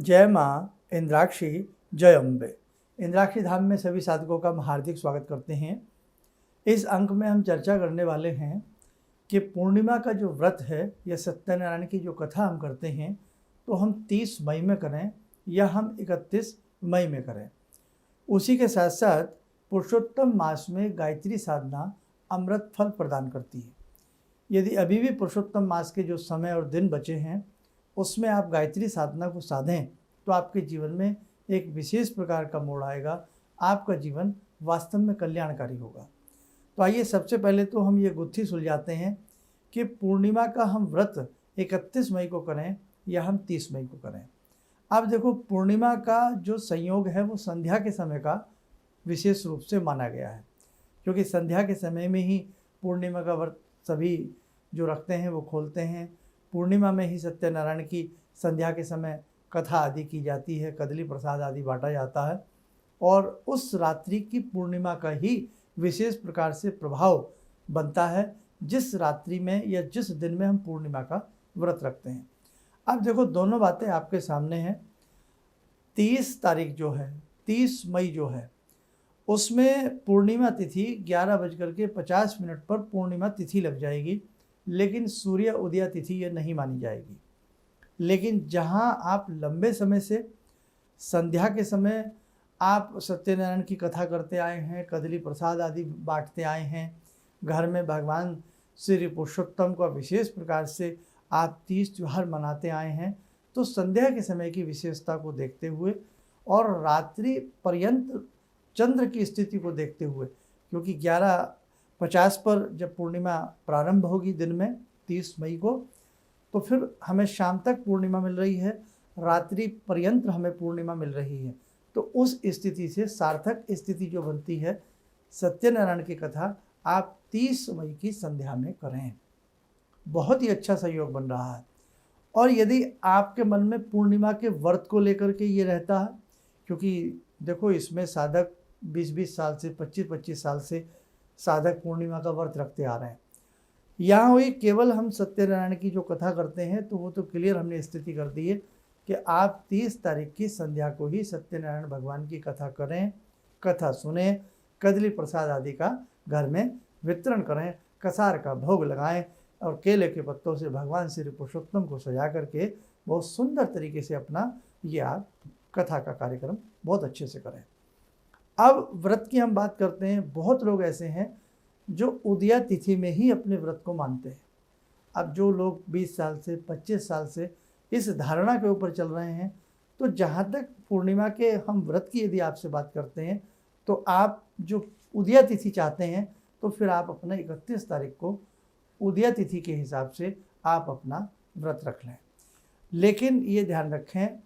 जय माँ इंद्राक्षी, जय अम्बे। इंद्राक्षी धाम में सभी साधकों का हम हार्दिक स्वागत करते हैं। इस अंक में हम चर्चा करने वाले हैं कि पूर्णिमा का जो व्रत है या सत्यनारायण की जो कथा हम करते हैं तो हम 30 मई में करें या हम 31 मई में करें। उसी के साथ साथ पुरुषोत्तम मास में गायत्री साधना अमृत फल प्रदान करती है। यदि अभी भी पुरुषोत्तम मास के जो समय और दिन बचे हैं उसमें आप गायत्री साधना को साधें तो आपके जीवन में एक विशेष प्रकार का मोड़ आएगा। आपका जीवन वास्तव में कल्याणकारी होगा। तो आइए सबसे पहले तो हम ये गुत्थी सुलझाते हैं कि पूर्णिमा का हम व्रत 31 मई को करें या हम 30 मई को करें। अब देखो, पूर्णिमा का जो संयोग है वो संध्या के समय का विशेष रूप से माना गया है, क्योंकि संध्या के समय में ही पूर्णिमा का व्रत सभी जो रखते हैं वो खोलते हैं। पूर्णिमा में ही सत्यनारायण की संध्या के समय कथा आदि की जाती है, कदली प्रसाद आदि बांटा जाता है और उस रात्रि की पूर्णिमा का ही विशेष प्रकार से प्रभाव बनता है जिस रात्रि में या जिस दिन में हम पूर्णिमा का व्रत रखते हैं। अब देखो, दोनों बातें आपके सामने हैं। 30 तारीख जो है, 30 मई जो है, उसमें पूर्णिमा तिथि 11:50 पर पूर्णिमा तिथि लग जाएगी, लेकिन सूर्य उदय तिथि ये नहीं मानी जाएगी। लेकिन जहां आप लंबे समय से संध्या के समय आप सत्यनारायण की कथा करते आए हैं, कदली प्रसाद आदि बांटते आए हैं, घर में भगवान श्री पुरुषोत्तम का विशेष प्रकार से आप 30 त्योहार मनाते आए हैं, तो संध्या के समय की विशेषता को देखते हुए और रात्रि पर्यंत चंद्र की स्थिति को देखते हुए, क्योंकि 11:50 पर जब पूर्णिमा प्रारंभ होगी दिन में 30 मई को, तो फिर हमें शाम तक पूर्णिमा मिल रही है, रात्रि पर्यंत हमें पूर्णिमा मिल रही है। तो उस स्थिति से सार्थक स्थिति जो बनती है, सत्यनारायण की कथा आप 30 मई की संध्या में करें। बहुत ही अच्छा सहयोग बन रहा है। और यदि आपके मन में पूर्णिमा के व्रत को लेकर के ये रहता है, क्योंकि देखो इसमें साधक 20-20 साल से 25-25 साल से साधक पूर्णिमा का व्रत रखते आ रहे हैं। यहाँ हुई केवल हम सत्यनारायण की जो कथा करते हैं तो वो तो क्लियर हमने स्थिति कर दी है कि आप 30 तारीख की संध्या को ही सत्यनारायण भगवान की कथा करें, कथा सुने, कदली प्रसाद आदि का घर में वितरण करें, कसार का भोग लगाएं और केले के पत्तों से भगवान श्री पुरुषोत्तम को सजा करके बहुत सुंदर तरीके से अपना ये आप कथा का कार्यक्रम बहुत अच्छे से करें। अब व्रत की हम बात करते हैं। बहुत लोग ऐसे हैं जो उदया तिथि में ही अपने व्रत को मानते हैं। अब जो लोग 20 साल से 25 साल से इस धारणा के ऊपर चल रहे हैं, तो जहाँ तक पूर्णिमा के हम व्रत की यदि आपसे बात करते हैं तो आप जो उदया तिथि चाहते हैं तो फिर आप अपना 31 तारीख को उदया तिथि के हिसाब से आप अपना व्रत रख लें। लेकिन ये ध्यान रखें,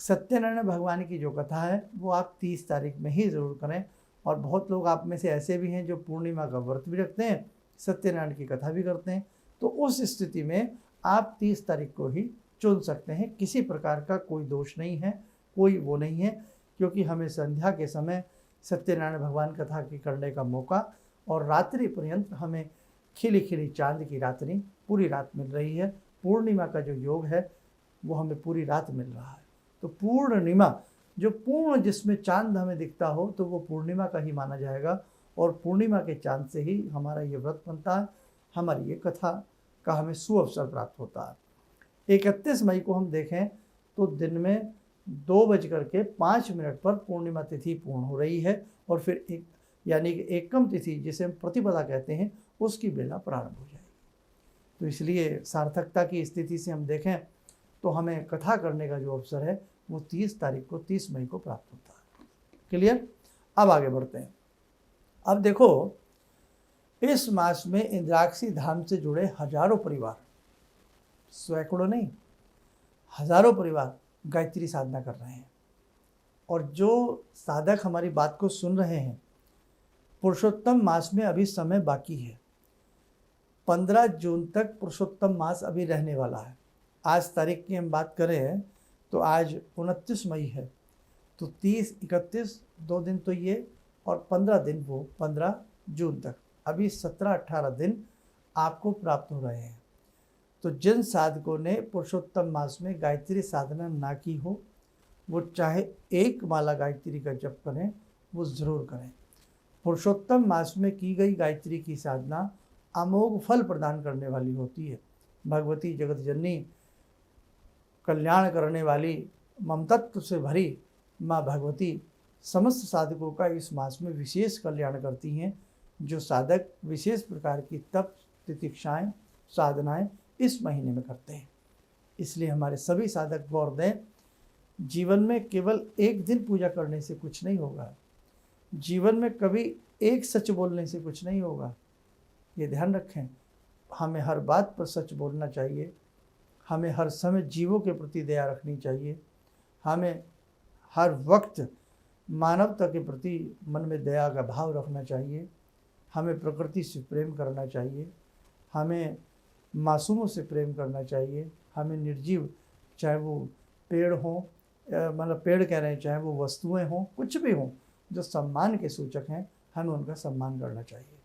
सत्यनारायण भगवान की जो कथा है वो आप 30 तारीख में ही ज़रूर करें। और बहुत लोग आप में से ऐसे भी हैं जो पूर्णिमा का व्रत भी रखते हैं, सत्यनारायण की कथा भी करते हैं। तो उस स्थिति में आप 30 तारीख को ही चुन सकते हैं। किसी प्रकार का कोई दोष नहीं है, कोई वो नहीं है, क्योंकि हमें संध्या के समय सत्यनारायण भगवान कथा की करने का मौका और रात्रि पर्यंत हमें खिली खिली चांद की रात्रि पूरी रात मिल रही है। पूर्णिमा का जो योग है वो हमें पूरी रात मिल रहा है। तो पूर्णिमा जो पूर्ण जिसमें चांद हमें दिखता हो तो वो पूर्णिमा का ही माना जाएगा और पूर्णिमा के चांद से ही हमारा ये व्रत बनता है, हमारी ये कथा का हमें सुअवसर प्राप्त होता है। 31 मई को हम देखें तो दिन में 2:05 पर पूर्णिमा तिथि पूर्ण हो रही है और फिर एक यानी कि एकम तिथि जिसे हम प्रतिपदा कहते हैं उसकी बेला प्रारंभ हो जाएगी। तो इसलिए सार्थकता की स्थिति से हम देखें तो हमें कथा करने का जो अवसर है वो 30 तारीख को 30 मई को प्राप्त होता है। क्लियर? अब आगे बढ़ते हैं। अब देखो, इस मास में इंद्राक्षी धाम से जुड़े हजारों परिवार, सैकड़ों नहीं हजारों परिवार गायत्री साधना कर रहे हैं। और जो साधक हमारी बात को सुन रहे हैं, पुरुषोत्तम मास में अभी समय बाकी है। 15 जून तक पुरुषोत्तम मास अभी रहने वाला है। आज तारीख की हम बात करें तो आज 29 मई है, तो 30-31 2 दिन तो ये और 15 दिन वो 15 जून तक, अभी 17-18 दिन आपको प्राप्त हो रहे हैं। तो जिन साधकों ने पुरुषोत्तम मास में गायत्री साधना ना की हो वो चाहे एक माला गायत्री का जप करें, वो ज़रूर करें। पुरुषोत्तम मास में की गई गायत्री की साधना अमोघ फल प्रदान करने वाली होती है। भगवती जगत जननी, कल्याण करने वाली, ममतत्व से भरी माँ भगवती समस्त साधकों का इस मास में विशेष कल्याण करती हैं। जो साधक विशेष प्रकार की तप, तितिक्षाएँ, साधनाएं इस महीने में करते हैं। इसलिए हमारे सभी साधक गौर दें, जीवन में केवल एक दिन पूजा करने से कुछ नहीं होगा। जीवन में कभी एक सच बोलने से कुछ नहीं होगा। ये ध्यान रखें, हमें हर बात पर सच बोलना चाहिए। हमें हर समय जीवों के प्रति दया रखनी चाहिए। हमें हर वक्त मानवता के प्रति मन में दया का भाव रखना चाहिए। हमें प्रकृति से प्रेम करना चाहिए। हमें मासूमों से प्रेम करना चाहिए। हमें निर्जीव, चाहे वो पेड़ हों, मतलब पेड़ कह रहे हैं, चाहे वो वस्तुएं हों, कुछ भी हों जो सम्मान के सूचक हैं, हमें उनका सम्मान करना चाहिए।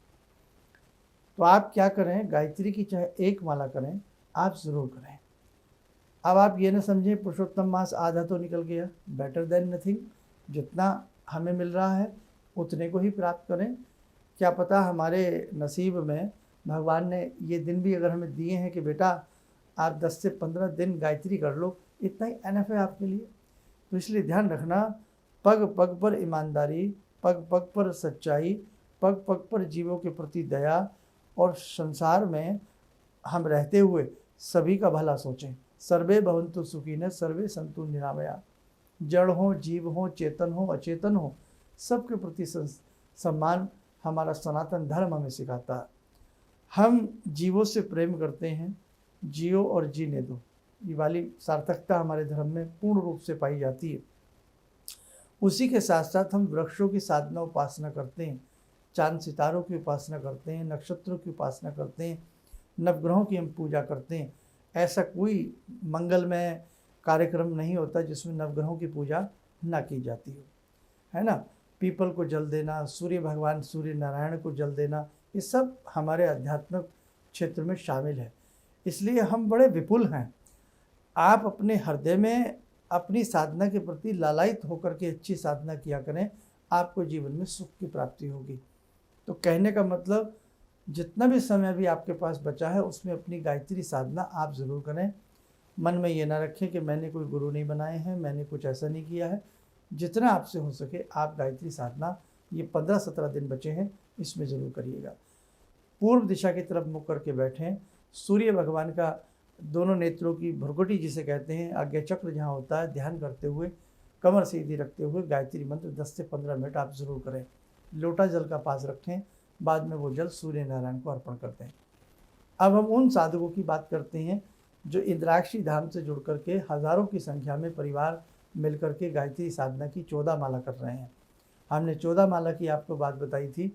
तो आप क्या करें, गायत्री की चाहे एक माला करें, आप ज़रूर करें। अब आप ये ना समझें पुरुषोत्तम मास आधा तो निकल गया, बेटर देन नथिंग। जितना हमें मिल रहा है उतने को ही प्राप्त करें। क्या पता हमारे नसीब में भगवान ने ये दिन भी अगर हमें दिए हैं कि बेटा आप 10 से 15 दिन गायत्री कर लो, इतना ही एनफ है आपके लिए। तो इसलिए ध्यान रखना, पग पग पर ईमानदारी, पग पग पर सच्चाई, पग पग पर जीवों के प्रति दया, और संसार में हम रहते हुए सभी का भला सोचें। सर्वे भवन्तु सुखिनः, सर्वे सन्तु निरामया। जड़ हो, जीव हो, चेतन हो, अचेतन हो, सबके प्रति सम्मान हमारा सनातन धर्म हमें सिखाता है। हम जीवों से प्रेम करते हैं, जियो और जीने दो, ये वाली सार्थकता हमारे धर्म में पूर्ण रूप से पाई जाती है। उसी के साथ साथ हम वृक्षों की साधना उपासना करते हैं, चांद सितारों की उपासना करते हैं, नक्षत्रों की उपासना करते हैं, नवग्रहों की हम पूजा करते हैं। ऐसा कोई मंगलमय कार्यक्रम नहीं होता जिसमें नवग्रहों की पूजा ना की जाती हो, है ना। पीपल को जल देना, सूर्य भगवान सूर्य नारायण को जल देना, ये सब हमारे आध्यात्मिक क्षेत्र में शामिल है। इसलिए हम बड़े विपुल हैं। आप अपने हृदय में अपनी साधना के प्रति लालायित होकर के अच्छी साधना किया करें, आपको जीवन में सुख की प्राप्ति होगी। तो कहने का मतलब, जितना भी समय भी आपके पास बचा है उसमें अपनी गायत्री साधना आप ज़रूर करें। मन में ये ना रखें कि मैंने कोई गुरु नहीं बनाए हैं, मैंने कुछ ऐसा नहीं किया है। जितना आपसे हो सके आप गायत्री साधना, ये 15-17 दिन बचे हैं, इसमें ज़रूर करिएगा। पूर्व दिशा की तरफ मुख करके बैठें। सूर्य भगवान का दोनों नेत्रों की भ्रुकुटी जिसे कहते हैं, आज्ञा चक्र जहाँ होता है, ध्यान करते हुए कमर सीधी रखते हुए गायत्री मंत्र 10 से 15 मिनट आप ज़रूर करें। लोटा जल का पास रखें, बाद में वो जल सूर्य नारायण को अर्पण करते हैं। अब हम उन साधकों की बात करते हैं जो इंद्राक्षी धाम से जुड़ करके हज़ारों की संख्या में परिवार मिलकर के गायत्री साधना की 14 माला कर रहे हैं। हमने 14 माला की आपको बात बताई थी।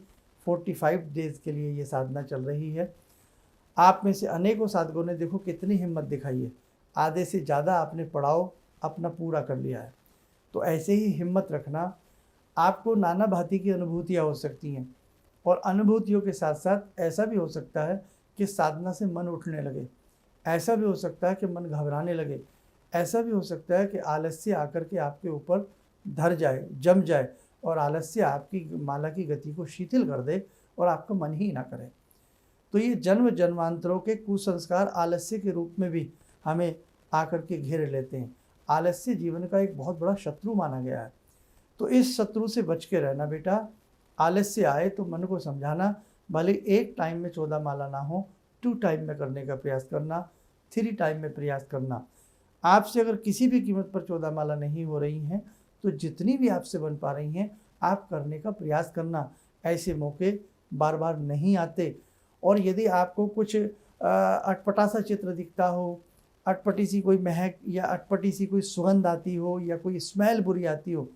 45 डेज़ के लिए ये साधना चल रही है। आप में से अनेकों साधकों ने देखो कितनी हिम्मत दिखाई है, आधे से ज़्यादा आपने पड़ाव अपना पूरा कर लिया है। तो ऐसे ही हिम्मत रखना। आपको नाना भांति की अनुभूतियाँ हो सकती हैं, और अनुभूतियों के साथ साथ ऐसा भी हो सकता है कि साधना से मन उठने लगे, ऐसा भी हो सकता है कि मन घबराने लगे, ऐसा भी हो सकता है कि आलस्य आकर के आपके ऊपर धर जाए, जम जाए, और आलस्य आपकी माला की गति को शिथिल कर दे और आपका मन ही ना करे। तो ये जन्म जन्मांतरों के कुसंस्कार आलस्य के रूप में भी हमें आकर के घेरे लेते हैं। आलस्य जीवन का एक बहुत बड़ा शत्रु माना गया है। तो इस शत्रु से बच के रहना बेटा। आलस्य आए तो मन को समझाना, भले एक टाइम में 14 माला ना हो, 2 टाइम में करने का प्रयास करना, 3 टाइम में प्रयास करना। आपसे अगर किसी भी कीमत पर 14 माला नहीं हो रही हैं तो जितनी भी आपसे बन पा रही हैं आप करने का प्रयास करना। ऐसे मौके बार बार नहीं आते। और यदि आपको कुछ अटपटा सा चित्र दिखता हो, अटपटी सी कोई महक या अटपटी सी कोई सुगंध आती हो या कोई स्मेल बुरी आती हो,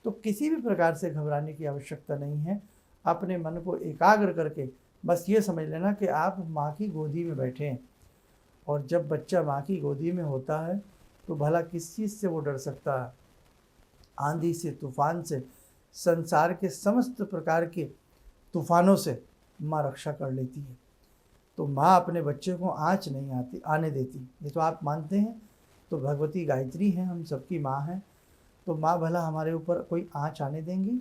तो किसी भी प्रकार से घबराने की आवश्यकता नहीं है। अपने मन को एकाग्र करके बस ये समझ लेना कि आप माँ की गोदी में बैठे हैं, और जब बच्चा माँ की गोदी में होता है तो भला किस चीज़ से वो डर सकता है। आंधी से, तूफान से, संसार के समस्त प्रकार के तूफानों से माँ रक्षा कर लेती है। तो माँ अपने बच्चे को आँच नहीं आने देती। ये तो आप मानते हैं। तो भगवती गायत्री हैं, हम सबकी माँ हैं। तो माँ भला हमारे ऊपर कोई आँच आने देंगी,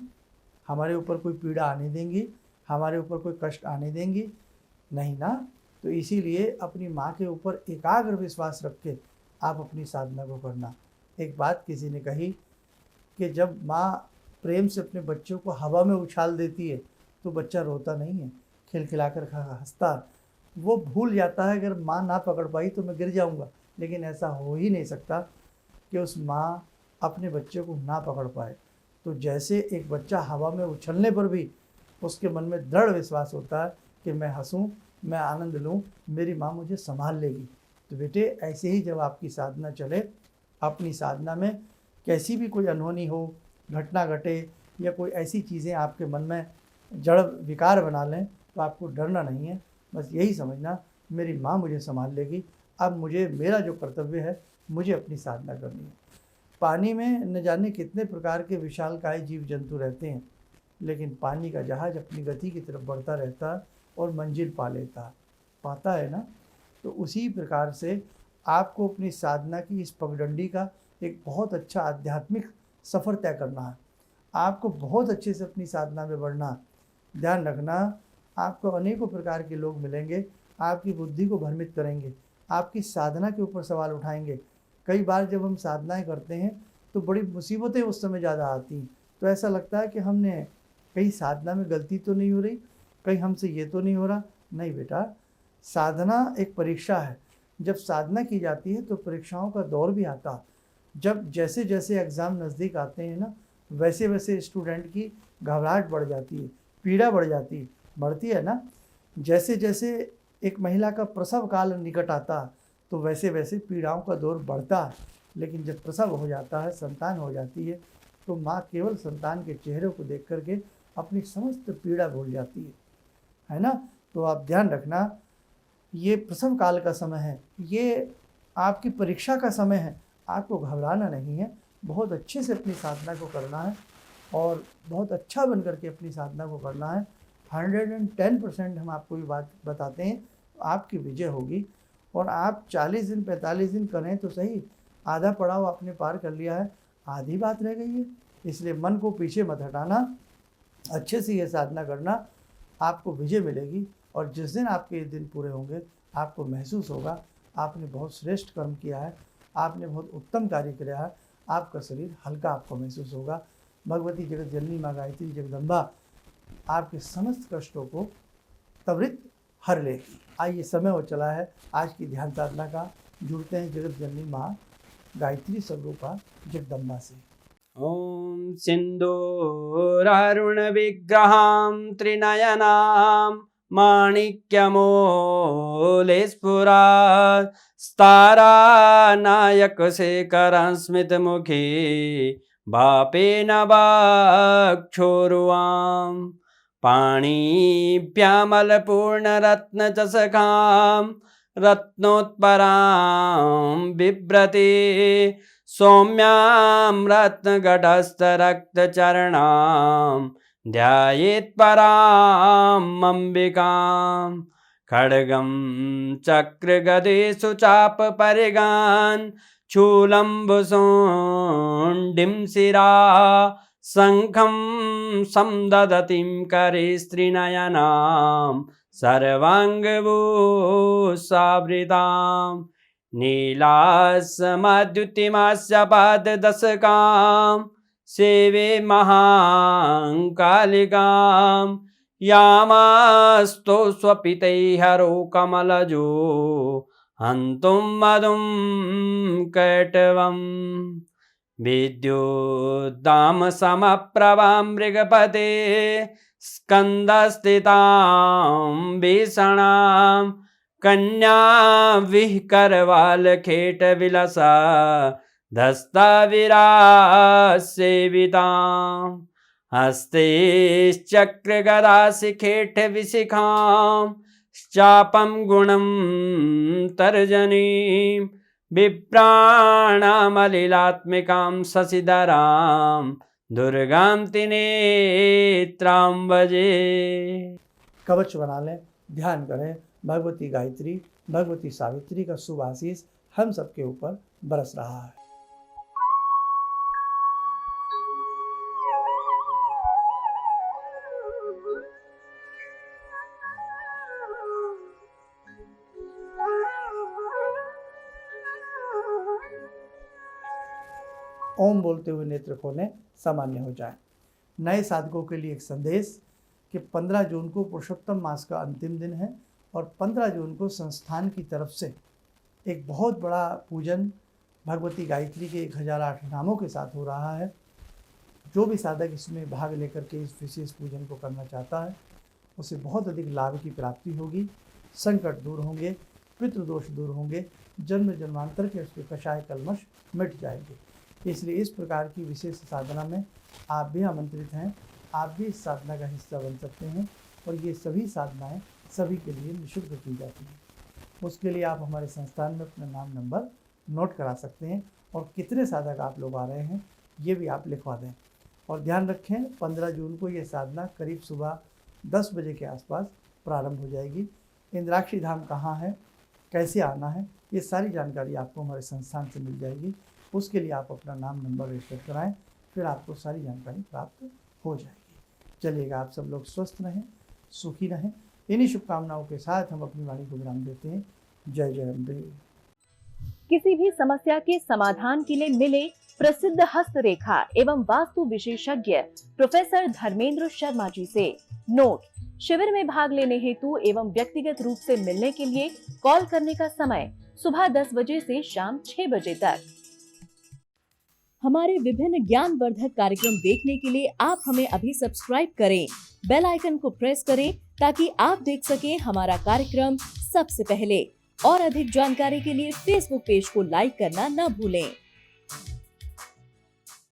हमारे ऊपर कोई पीड़ा आने देंगी, हमारे ऊपर कोई कष्ट आने देंगी? नहीं ना। तो इसीलिए अपनी माँ के ऊपर एकाग्र विश्वास रख के आप अपनी साधना को करना। एक बात किसी ने कही कि जब माँ प्रेम से अपने बच्चों को हवा में उछाल देती है तो बच्चा रोता नहीं है, खिलखिलाकर हंसता है। वो भूल जाता है अगर माँ ना पकड़ पाई तो मैं गिर जाऊंगा, लेकिन ऐसा हो ही नहीं सकता कि उस माँ अपने बच्चे को ना पकड़ पाए। तो जैसे एक बच्चा हवा में उछलने पर भी उसके मन में दृढ़ विश्वास होता है कि मैं हंसूं, मैं आनंद लूं, मेरी माँ मुझे संभाल लेगी। तो बेटे ऐसे ही जब आपकी साधना चले, अपनी साधना में कैसी भी कोई अनहोनी हो, घटना घटे या कोई ऐसी चीज़ें आपके मन में जड़ विकार बना लें, तो आपको डरना नहीं है। बस यही समझना मेरी माँ मुझे संभाल लेगी, अब मुझे मेरा जो कर्तव्य है मुझे अपनी साधना करनी है। पानी में न जाने कितने प्रकार के विशालकाय जीव जंतु रहते हैं, लेकिन पानी का जहाज अपनी गति की तरफ बढ़ता रहता है और मंजिल पाता है ना। तो उसी प्रकार से आपको अपनी साधना की इस पगडंडी का एक बहुत अच्छा आध्यात्मिक सफ़र तय करना है। आपको बहुत अच्छे से अपनी साधना में बढ़ना। ध्यान रखना, आपको अनेकों प्रकार के लोग मिलेंगे, आपकी बुद्धि को भ्रमित करेंगे, आपकी साधना के ऊपर सवाल उठाएंगे। कई बार जब हम साधनाएं करते हैं तो बड़ी मुसीबतें उस समय ज़्यादा आती हैं, तो ऐसा लगता है कि हमने कहीं साधना में गलती तो नहीं हो रही, कहीं हमसे ये तो नहीं हो रहा। नहीं बेटा, साधना एक परीक्षा है। जब साधना की जाती है तो परीक्षाओं का दौर भी आता। जब जैसे जैसे एग्ज़ाम नज़दीक आते हैं ना, वैसे वैसे स्टूडेंट की घबराहट बढ़ जाती है, पीड़ा बढ़ती है ना। जैसे जैसे एक महिला का प्रसव काल निकट आता तो वैसे वैसे पीड़ाओं का दौर बढ़ता है। लेकिन जब प्रसव हो जाता है, संतान हो जाती है, तो माँ केवल संतान के चेहरे को देख करके अपनी समस्त पीड़ा भूल जाती है ना। तो आप ध्यान रखना, ये प्रसव काल का समय है, ये आपकी परीक्षा का समय है। आपको घबराना नहीं है, बहुत अच्छे से अपनी साधना को करना है और बहुत अच्छा बन करके अपनी साधना को करना है। 110% हम आपको ये बात बताते हैं, आपकी विजय होगी। और आप 40 दिन 45 दिन करें तो सही, आधा पड़ाव आपने पार कर लिया है, आधी बात रह गई है। इसलिए मन को पीछे मत हटाना, अच्छे से ये साधना करना, आपको विजय मिलेगी। और जिस दिन आपके ये दिन पूरे होंगे, आपको महसूस होगा आपने बहुत श्रेष्ठ कर्म किया है, आपने बहुत उत्तम कार्य किया है, आपका शरीर हल्का आपको महसूस होगा। भगवती जगत जननी माँ गायत्री जगदम्बा आपके समस्त कष्टों को त्वरित हर लेगी। आइए, समय हो चला है आज की ध्यान साधना का। जुड़ते हैं जगत जननी माँ गायत्री स्वरूपा जगदम्बा से। ॐ सिन्दूरारुण विग्रहां त्रिनयनां माणिक्यमूले स्फुरात् स्तारानायकशेखरं स्मितमुखी भापेन वक्षोरुवां पाणिभ्यामलपूर्णरत्नचषकां रत्नोत्परां बिभ्रति सौम्यां रत्नघटस्थरक्तचरणां ध्यायेत् परां अम्बिकां खड्गं चक्रगदेषु चापपरिगान् शूलम्बुशुण्डिं शिरा शङ्खं संदधतीं करे स्त्रीनयनां सर्वाङ्गभूषावृताम् नीलास्मद्युतिमस्य पाददशकां सेवे महाकालिकां यामास्तो स्वपितैहरो कमलजो हन्तुं मधुं कैटवम् विद्युद्दामसमप्रभां मृगपते स्कन्दस्थितां भीषणां कन्या विहकरवालखेटविलसा धस्ताविरासेवितां हस्तैश्चक्रगदाशिखेटविशिखां चापं गुणं तर्जनीं बिभ्राणामलिलात्मिकां शशिधरां दुर्गां त्रिनेत्रां भजे। कवच बना लें, ध्यान करें। भगवती गायत्री, भगवती सावित्री का शुभ आशीष हम सबके ऊपर बरस रहा है। ओम बोलते हुए नेत्र खोलें, सामान्य हो जाए। नए साधकों के लिए एक संदेश कि 15 जून को पुरुषोत्तम मास का अंतिम दिन है और 15 जून को संस्थान की तरफ से एक बहुत बड़ा पूजन भगवती गायत्री के 1008 नामों के साथ हो रहा है। जो भी साधक इसमें भाग लेकर के इस विशेष पूजन को करना चाहता है उसे बहुत अधिक लाभ की प्राप्ति होगी, संकट दूर होंगे, पितृदोष दूर होंगे, जन्म जन्मांतर के उसके कषाय कलमश मिट जाएंगे। इसलिए इस प्रकार की विशेष साधना में आप भी आमंत्रित हैं, आप भी इस साधना का हिस्सा बन सकते हैं और ये सभी साधनाएं सभी के लिए निःशुल्क की जाती हैं। उसके लिए आप हमारे संस्थान में अपना नाम नंबर नोट करा सकते हैं और कितने साधक आप लोग आ रहे हैं ये भी आप लिखवा दें। और ध्यान रखें 15 जून को ये साधना करीब सुबह 10 बजे के आसपास प्रारंभ हो जाएगी। इंद्राक्षी धाम कहाँ है, कैसे आना है, ये सारी जानकारी आपको हमारे संस्थान से मिल जाएगी। उसके लिए आप अपना नाम नंबर रजिस्टर कराएं, फिर आपको सारी जानकारी प्राप्त हो जाएगी। चलिएगा, आप सब लोग स्वस्थ रहें, सुखी रहें। इन्हीं शुभकामनाओं के साथ हम अपनी वाणी को विराम देते हैं। जय जय अम्बे। किसी भी समस्या के समाधान के लिए मिले प्रसिद्ध हस्तरेखा एवं वास्तु विशेषज्ञ प्रोफेसर धर्मेंद्र शर्मा जी से। नोट: शिविर में भाग लेने हेतु एवं व्यक्तिगत रूप से मिलने के लिए कॉल करने का समय सुबह 10 बजे से शाम 6 बजे तक। हमारे विभिन्न ज्ञानवर्धक कार्यक्रम देखने के लिए आप हमें अभी सब्सक्राइब करें, बेल आइकन को प्रेस करें ताकि आप देख सकें हमारा कार्यक्रम सबसे पहले। और अधिक जानकारी के लिए फेसबुक पेज को लाइक करना न भूलें।